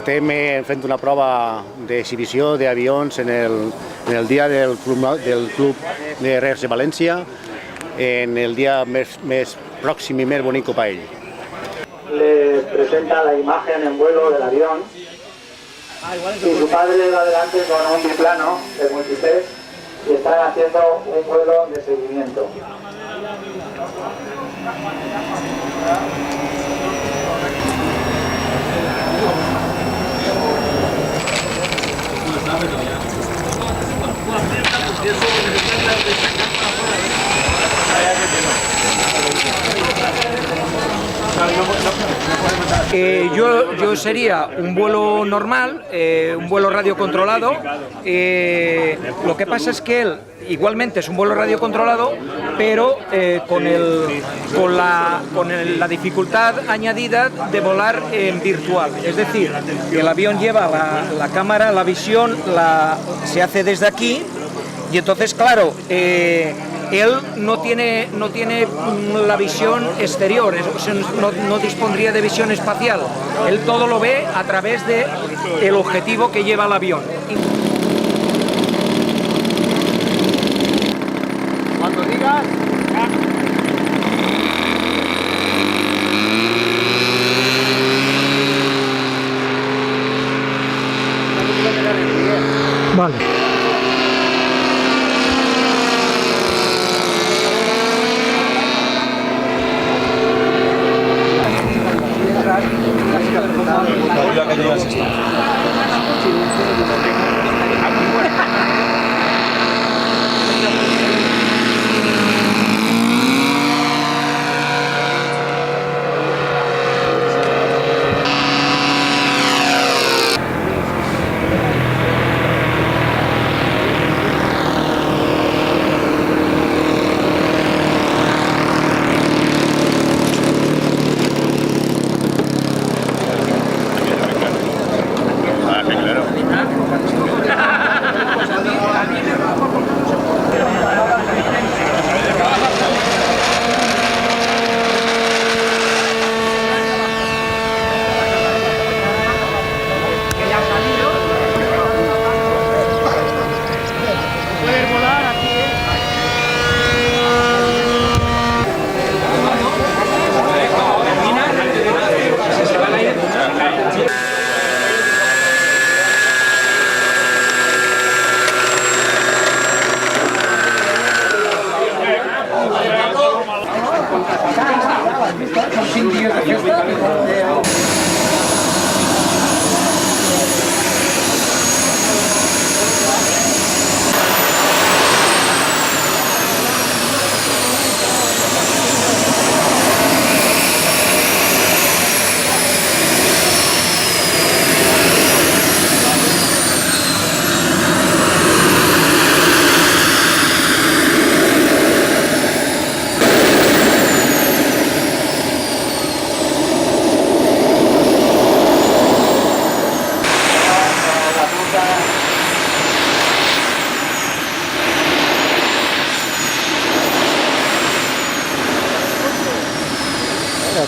Estem fent una prova d'exhibició d'avions en el dia del Club de RC València, en el día más próximo y más bonito para él. Le presenta la imagen en vuelo del avión y su padre va adelante con un biplano de multitest y están haciendo un vuelo de seguimiento. Yo sería un vuelo normal, un vuelo radiocontrolado. Lo que pasa es que él igualmente es un vuelo radiocontrolado, pero con la dificultad añadida de volar en virtual. Es decir, que el avión lleva la cámara, la visión, se hace desde aquí, y entonces, claro, él no tiene la visión exterior, no dispondría de visión espacial. Él todo lo ve a través del objetivo que lleva el avión. Cuando digas... Vale.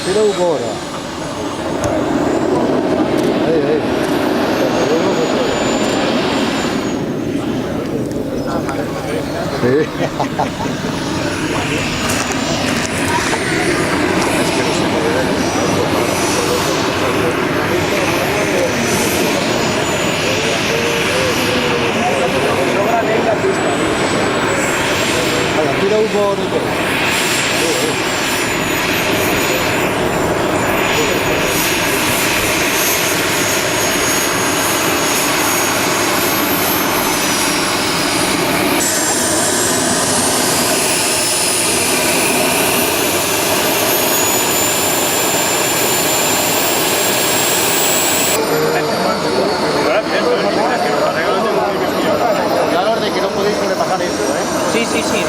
Tira agora. Aí. Tira agora. Claro, de que no podéis sobrepasar esto, ¿eh? Sí, sí, sí.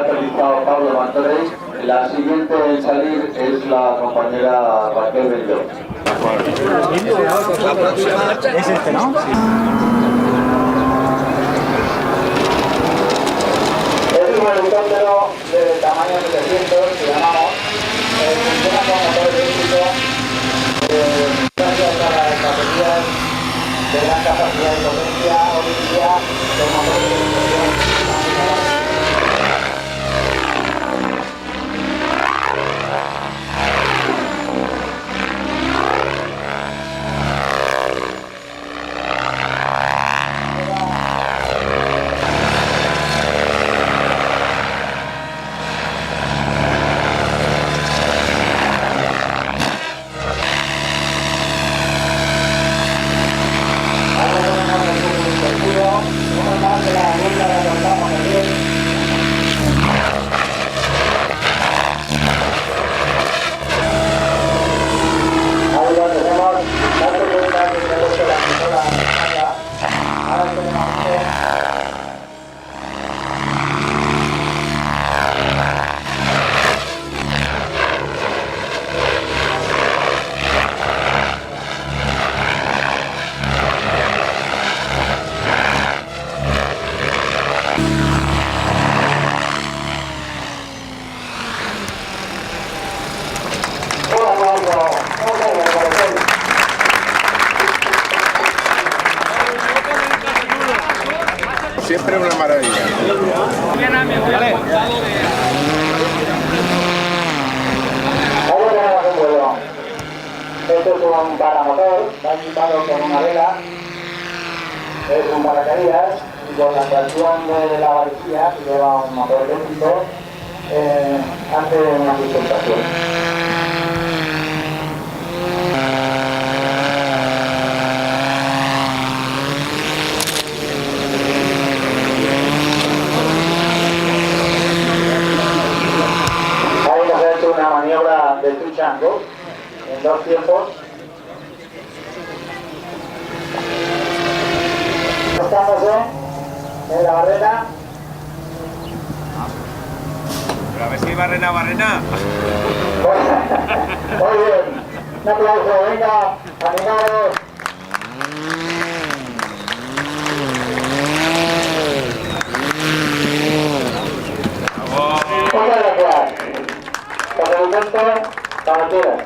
ha realizado Pablo Martorell. La siguiente en salir es la compañera Raquel Belló. Es este, ¿no? Es un helicóptero de tamaño 700 que llamamos. Funciona con motor eléctrico gracias a las baterías de gran capacidad y potencia. Hoy en día los motores de explosión. Siempre una maravilla. Vale. Ahora tenemos un vuelo. Esto es un paramotor, está equipado con una vela, es un paracaídas y con la tracción de la varilla que lleva un motor eléctrico hace una sustentación. Una maniobra de touch and go en 2 tiempos. Estamos en la barrena. Pero a ver si barrena. Muy bien, un aplauso, venga, animados. Muchas gracias. Por el momento, cuando quieras.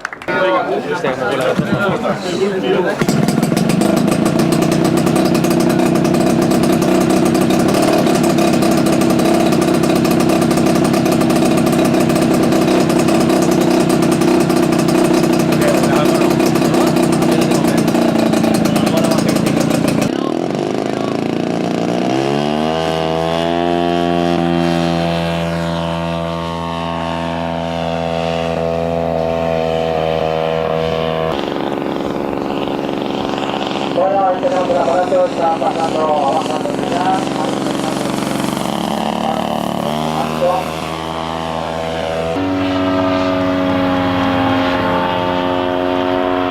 Bueno, ahí tenemos el aparato, está pasando abajo la velocidad.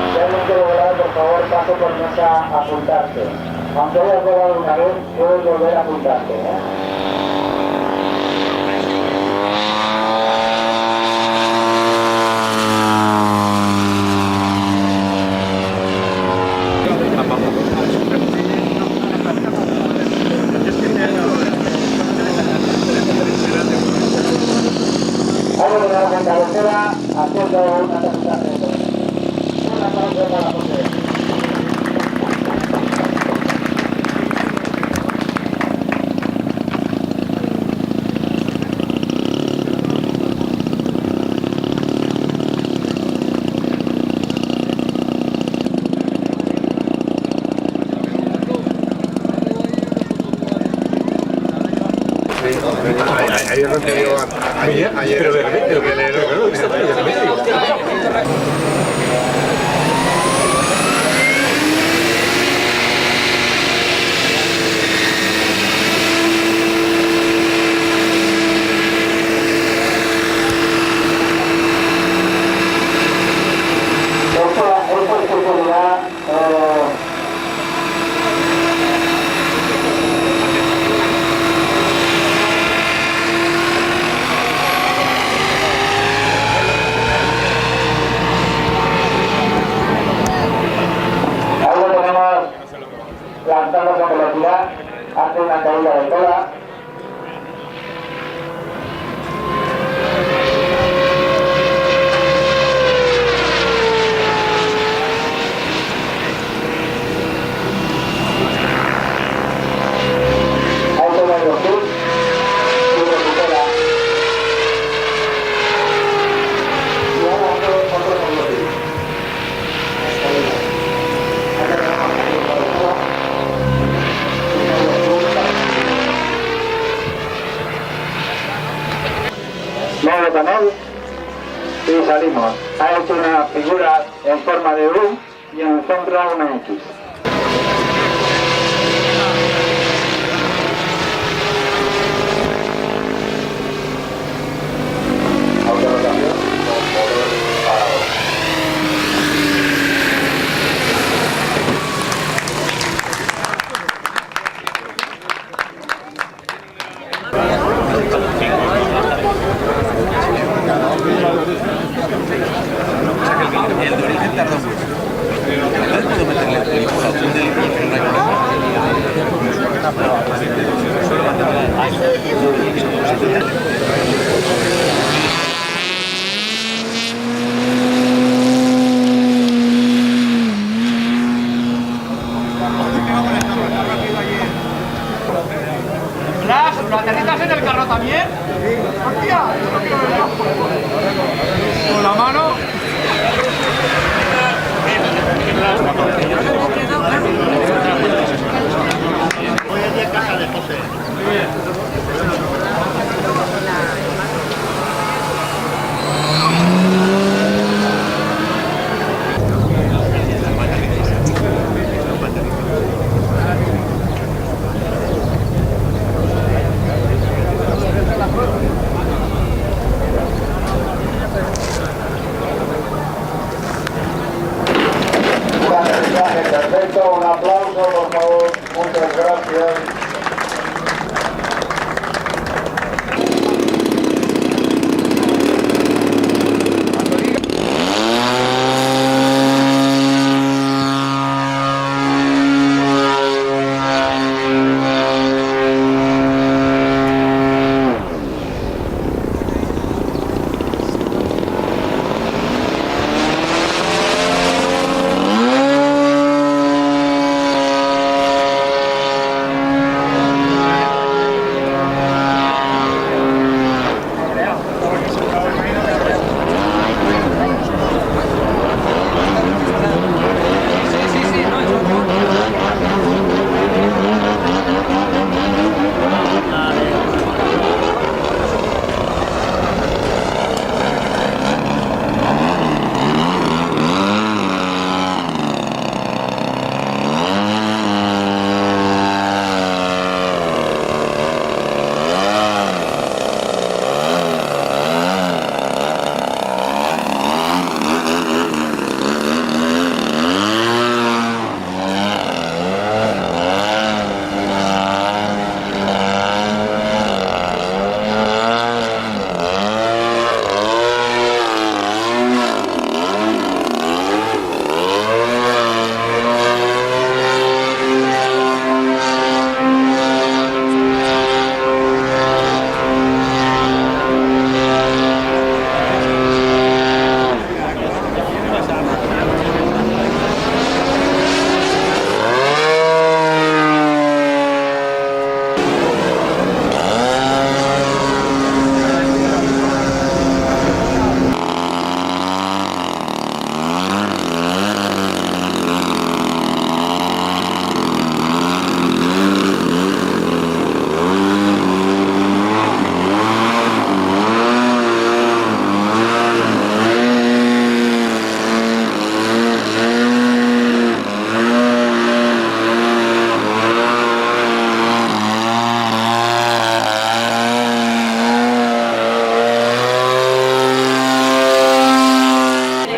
Si alguien quiere volar, por favor, paso por mesa a apuntarte. Aunque hayas volado una vez, puedes volver a apuntarte, Ahora tenemos en cabecera haciendo una aterrizaje. Una aplauso para José. Ayer no te digo. Ayer. Nuevo canal y salimos. Ha hecho una figura en forma de U y en el centro una X. Autorrotación con motor parado. El de origen tardó mucho. Entonces puedo meterle la opción del ¿Lo aterrizas en el carro también? ¡Hostia! Con la mano. Hoy en casa de José. Perfecto, un aplauso por favor, muchas gracias.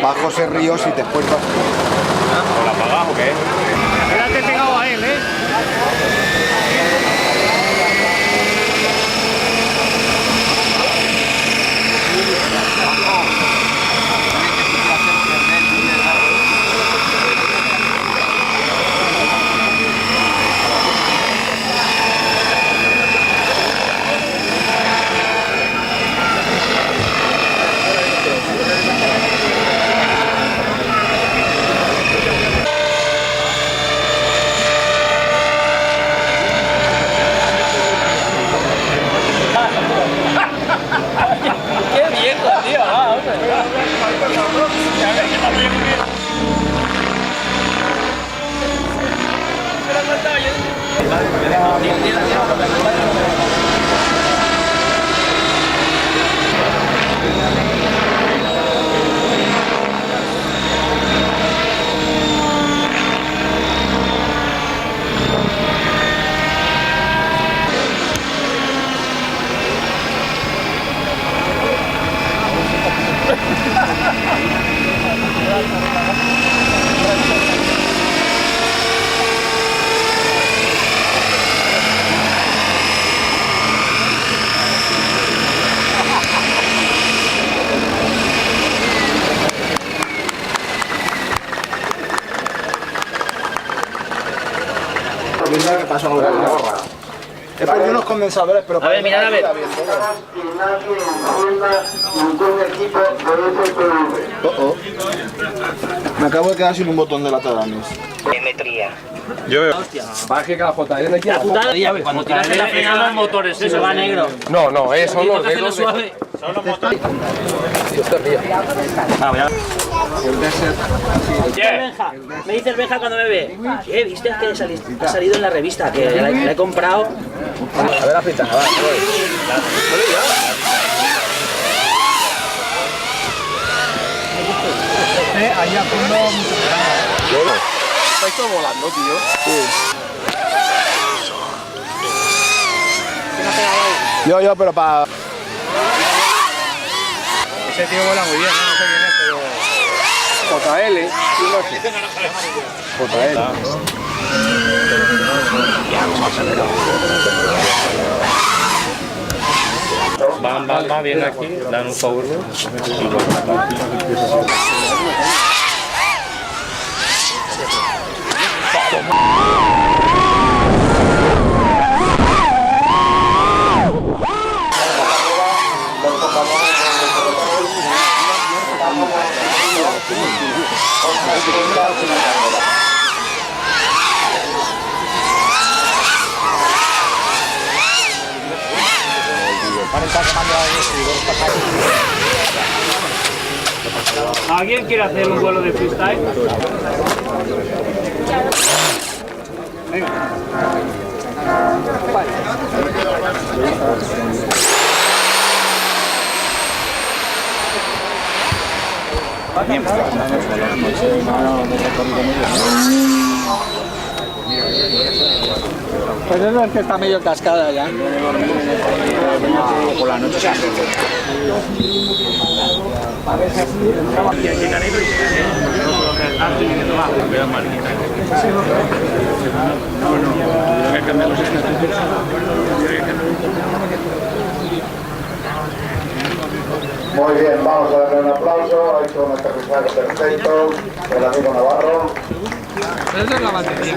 Va José Ríos y después vas tú. ¿O la apagás o qué? Quédate pegado a él, ¿eh? Eso no lo borra. He perdido unos condensadores, pero... A ver, mirad a ver. Me acabo de quedar sin un botón de la Tadamis. Yo veo. Baje que la JL La putada, cuando tiras en la frenada, motores, eso va negro. No, son los Hacerlo suave. Benja, me dice el Benja cuando me ve, ¿viste que ha salido en la revista? Que la he comprado. A ver la ficha, va. Ahí a fondo. Estáis todos volando, tío. Yo, pero para... Ese tío vuela muy bien, no sé quién es, pero... JL. Va bien aquí, dan un favor. ¿Alguien quiere hacer un vuelo de freestyle? Pues eso es que está medio cascada ya. Por la noche se hace. Muy bien, vamos a darle un aplauso. Ha hecho un aterrizaje perfecto el amigo Navarro. Esa es la batería.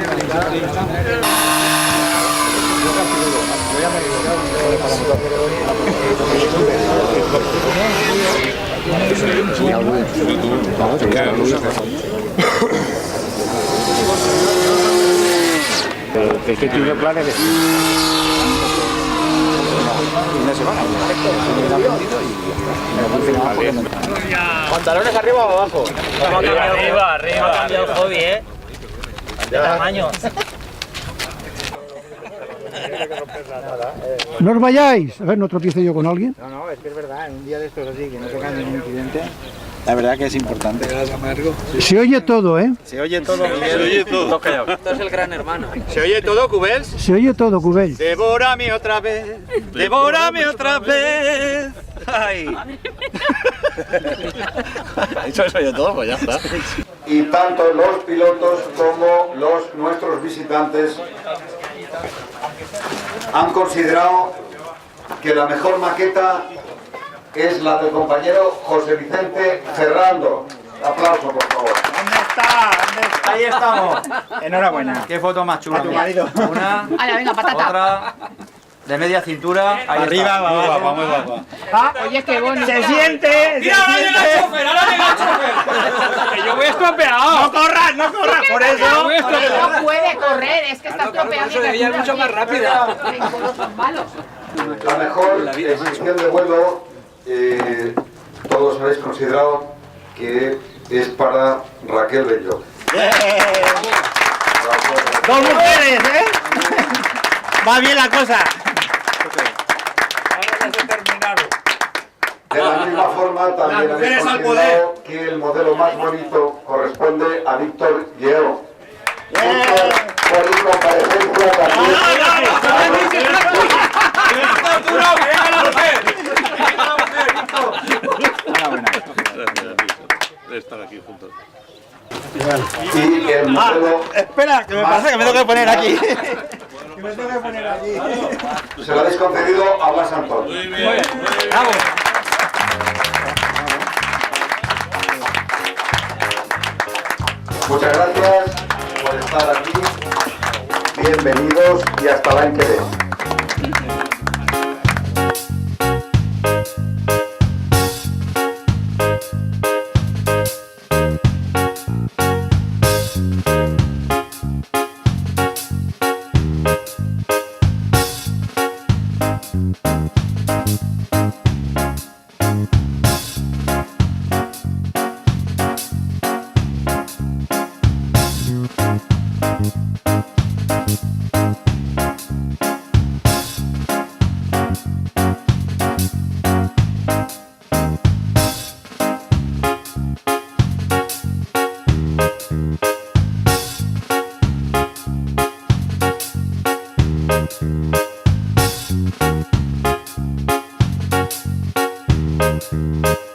¿De qué tiene planes de...? ¿Pantalones arriba o abajo? Arriba. Ha cambiado el hobby, ¿eh? De tamaño. No os vayáis. A ver, no tropiece yo con alguien. No, es que es verdad, en un día de estos así, que no tenga ningún incidente, la verdad que es importante. Se oye todo, ¿eh? Se oye todo, Miguel. Se oye todo. Esto es el gran hermano. ¿Se oye todo, Cubels? Se oye todo, Cubell. Devórame otra vez. Devórame otra vez. Ay. Eso se oye todo, pues ya está. Y tanto los pilotos como nuestros visitantes han considerado que la mejor maqueta es la del compañero José Vicente Ferrando. Aplauso, por favor. ¿Dónde está? Ahí estamos. Enhorabuena. Qué foto más chula. A tu marido. Una, Venga, patata. otra, de media cintura. Ahí arriba, va, muy guapa, muy guapa. Oye, qué bonito. Se siente. ¡Mira, ahora llega el chofer! Que yo voy estropeado. No corras, no corras. Por eso. No puede correr, es que está estropeado. Eso debería ir mucho más rápida. Son malos. La mejor sección de vuelo, todos habéis considerado que es para Raquel Bello. Dos mujeres, ¿eh? Va bien la cosa. De la misma forma, también habéis considerado que el modelo más bonito corresponde a Víctor Lleo. Por incomparecencia también. Estar aquí juntos. Y el modelo Espera, que me pasa que me tengo que poner aquí. se lo habéis concedido a Blas Antón. Vamos. Muchas gracias por estar aquí. bienvenidos y hasta l'any que ve. Thank you.